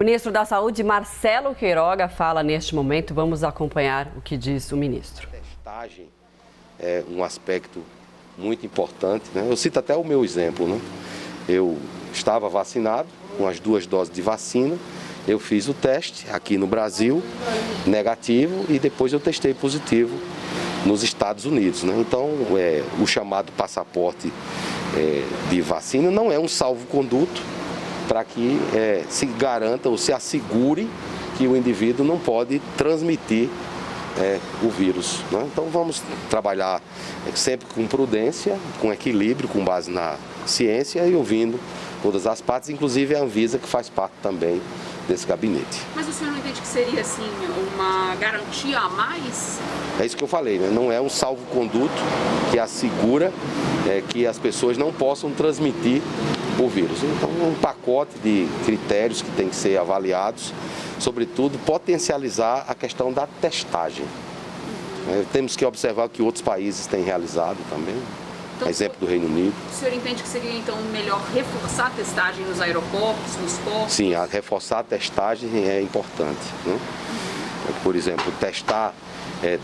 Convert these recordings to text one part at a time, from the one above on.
O ministro da Saúde, Marcelo Queiroga, fala neste momento. Vamos acompanhar o que diz o ministro. A testagem é um aspecto muito importante, né? Eu cito até o meu exemplo, né? Eu estava vacinado com as 2 doses de vacina, eu fiz o teste aqui no Brasil, negativo, e depois eu testei positivo nos Estados Unidos, né? Então, o chamado passaporte de vacina não é um salvo-conduto para que se garanta ou se assegure que o indivíduo não pode transmitir o vírus, né? Então vamos trabalhar sempre com prudência, com equilíbrio, com base na ciência e ouvindo todas as partes, inclusive a Anvisa, que faz parte também desse gabinete. Mas o senhor não entende que seria assim uma garantia a mais? É isso que eu falei, né? Não é um salvo-conduto que assegura que as pessoas não possam transmitir o vírus. Então é um pacote de critérios que tem que ser avaliados, sobretudo potencializar a questão da testagem. Temos que observar o que outros países têm realizado também. Então, exemplo do Reino Unido. O senhor entende que seria, então, melhor reforçar a testagem nos aeroportos, nos portos? Sim, reforçar a testagem é importante, né? Por exemplo, testar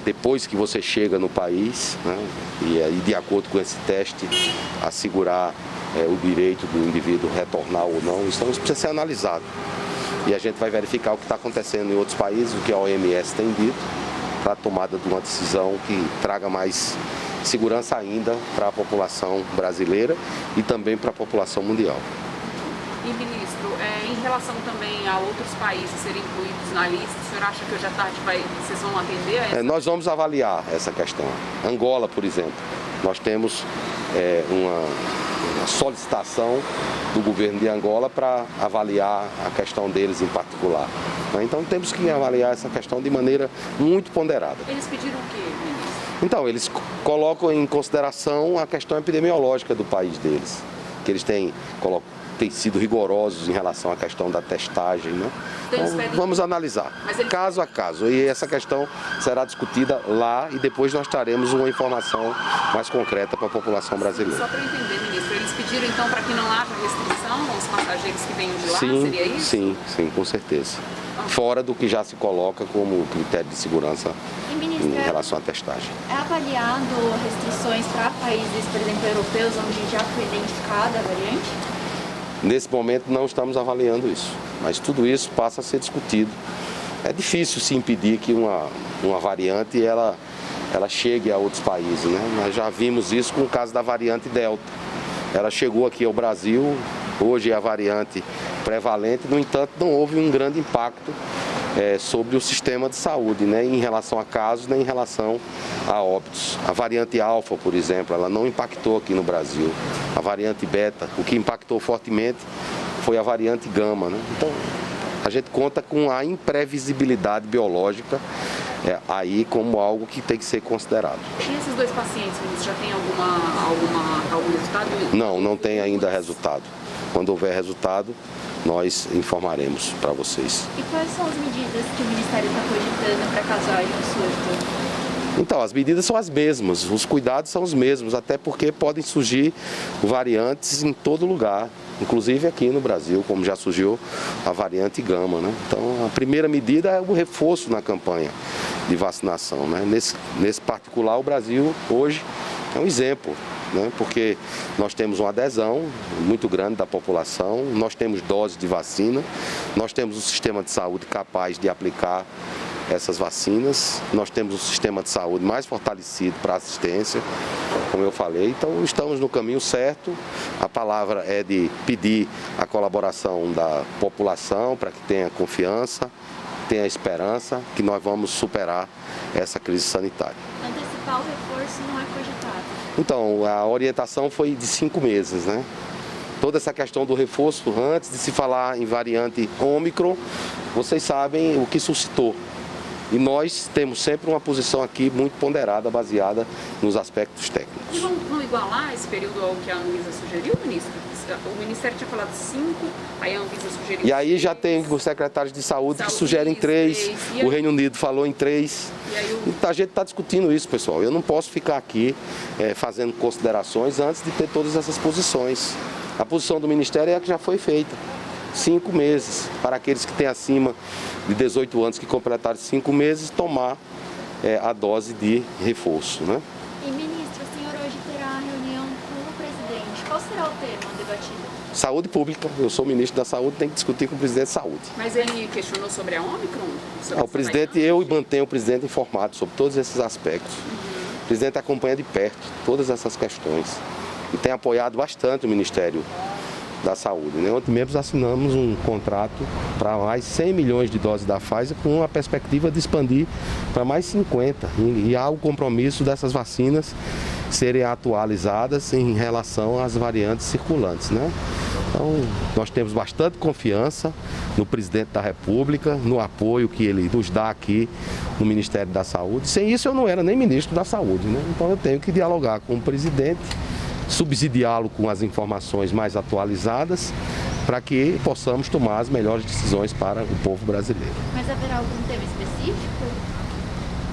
depois que você chega no país, né? E aí, de acordo com esse teste, assegurar o direito do indivíduo retornar ou não. Isso precisa ser analisado. E a gente vai verificar o que está acontecendo em outros países, o que a OMS tem dito, para a tomada de uma decisão que traga mais segurança ainda para a população brasileira e também para a população mundial. E, ministro, em relação também a outros países serem incluídos na lista, o senhor acha que hoje à tarde vocês vão atender a essa? Nós vamos avaliar essa questão. Angola, por exemplo, nós temos uma solicitação do governo de Angola para avaliar a questão deles em particular. Então temos que avaliar essa questão de maneira muito ponderada. Eles pediram o quê, ministro? Então, eles colocam em consideração a questão epidemiológica do país deles, que eles têm sido rigorosos em relação à questão da testagem, né? Então, vamos analisar, caso a caso, e essa questão será discutida lá e depois nós traremos uma informação mais concreta para a população brasileira. Só para eu entender, ministro, eles pediram então para que não haja restrição aos passageiros que venham de lá, sim, seria isso? Sim, com certeza. Fora do que já se coloca como critério de segurança em relação à testagem. É avaliado restrições para países, por exemplo, europeus, onde já foi identificada a variante? Nesse momento não estamos avaliando isso, mas tudo isso passa a ser discutido. É difícil se impedir que uma variante ela chegue a outros países, né? Nós já vimos isso com o caso da variante Delta. Ela chegou aqui ao Brasil, hoje é a variante prevalente, no entanto não houve um grande impacto sobre o sistema de saúde, né, em relação a casos, nem em relação a óbitos. A variante Alfa, por exemplo, ela não impactou aqui no Brasil. A variante Beta, o que impactou fortemente foi a variante Gama, né? Então, a gente conta com a imprevisibilidade biológica aí como algo que tem que ser considerado. E esses 2 pacientes, ministro, já tem algum resultado? Não tem ainda resultado. Quando houver resultado, nós informaremos para vocês. E quais são as medidas que o Ministério está cogitando para caso haja um surto? Então, as medidas são as mesmas, os cuidados são os mesmos, até porque podem surgir variantes em todo lugar, inclusive aqui no Brasil, como já surgiu a variante Gama, né? Então, a primeira medida é o reforço na campanha de vacinação, né? Nesse particular, o Brasil hoje é um exemplo, né? Porque nós temos uma adesão muito grande da população, nós temos doses de vacina, nós temos um sistema de saúde capaz de aplicar essas vacinas, nós temos um sistema de saúde mais fortalecido para assistência, como eu falei, então estamos no caminho certo. A palavra é de pedir a colaboração da população para que tenha confiança, tenha esperança que nós vamos superar essa crise sanitária. Antecipar o reforço não é cogitado? Então, a orientação foi de 5 meses, né? Toda essa questão do reforço, antes de se falar em variante Ômicron, vocês sabem o que suscitou. E nós temos sempre uma posição aqui muito ponderada, baseada nos aspectos técnicos. E vão igualar esse período ao que a Anvisa sugeriu, ministro? O Ministério tinha falado 5, aí a Anvisa sugeriu 6. E aí já tem os secretários de saúde que sugerem 3, o Reino Unido falou em 3. Então a gente está discutindo isso, pessoal. Eu não posso ficar aqui fazendo considerações antes de ter todas essas posições. A posição do Ministério é a que já foi feita. 5 meses. Para aqueles que têm acima de 18 anos que completaram 5 meses, tomar a dose de reforço, né? E, ministro, o senhor hoje terá reunião com o presidente. Qual será o tema debatido? Saúde pública. Eu sou ministro da Saúde, tenho que discutir com o presidente de Saúde. Mas ele questionou sobre a Ômicron? O presidente, eu mantenho o presidente informado sobre todos esses aspectos. O presidente acompanha de perto todas essas questões e tem apoiado bastante o Ministério da Saúde, né? Ontem mesmo assinamos um contrato para mais 100 milhões de doses da Pfizer com a perspectiva de expandir para mais 50. E há o compromisso dessas vacinas serem atualizadas em relação às variantes circulantes, né? Então, nós temos bastante confiança no presidente da República, no apoio que ele nos dá aqui no Ministério da Saúde. Sem isso, eu não era nem ministro da Saúde, né? Então, eu tenho que dialogar com o presidente, subsidiá-lo com as informações mais atualizadas para que possamos tomar as melhores decisões para o povo brasileiro. Mas haverá algum tema específico?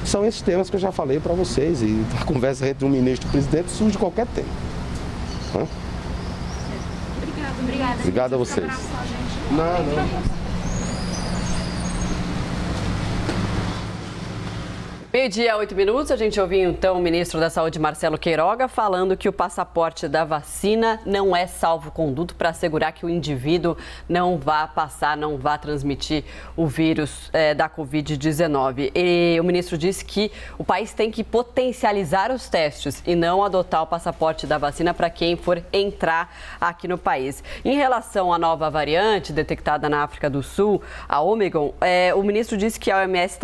São esses temas que eu já falei para vocês e a conversa entre um ministro e o presidente surge qualquer tema. Obrigada. Obrigado a vocês. Não. Meio-dia, 8 minutos, a gente ouviu então o ministro da Saúde, Marcelo Queiroga, falando que o passaporte da vacina não é salvo-conduto para assegurar que o indivíduo não vá passar, não vá transmitir o vírus da Covid-19. E o ministro disse que o país tem que potencializar os testes e não adotar o passaporte da vacina para quem for entrar aqui no país. Em relação à nova variante detectada na África do Sul, a Ômicron, o ministro disse que a OMS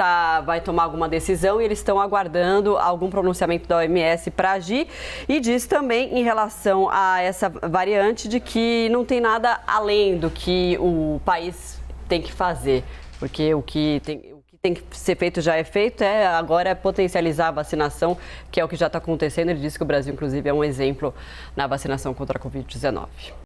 vai tomar alguma decisão e eles estão aguardando algum pronunciamento da OMS para agir, e diz também em relação a essa variante de que não tem nada além do que o país tem que fazer, porque o que tem que ser feito já é feito, agora é potencializar a vacinação, que é o que já está acontecendo. Ele disse que o Brasil, inclusive, é um exemplo na vacinação contra a Covid-19.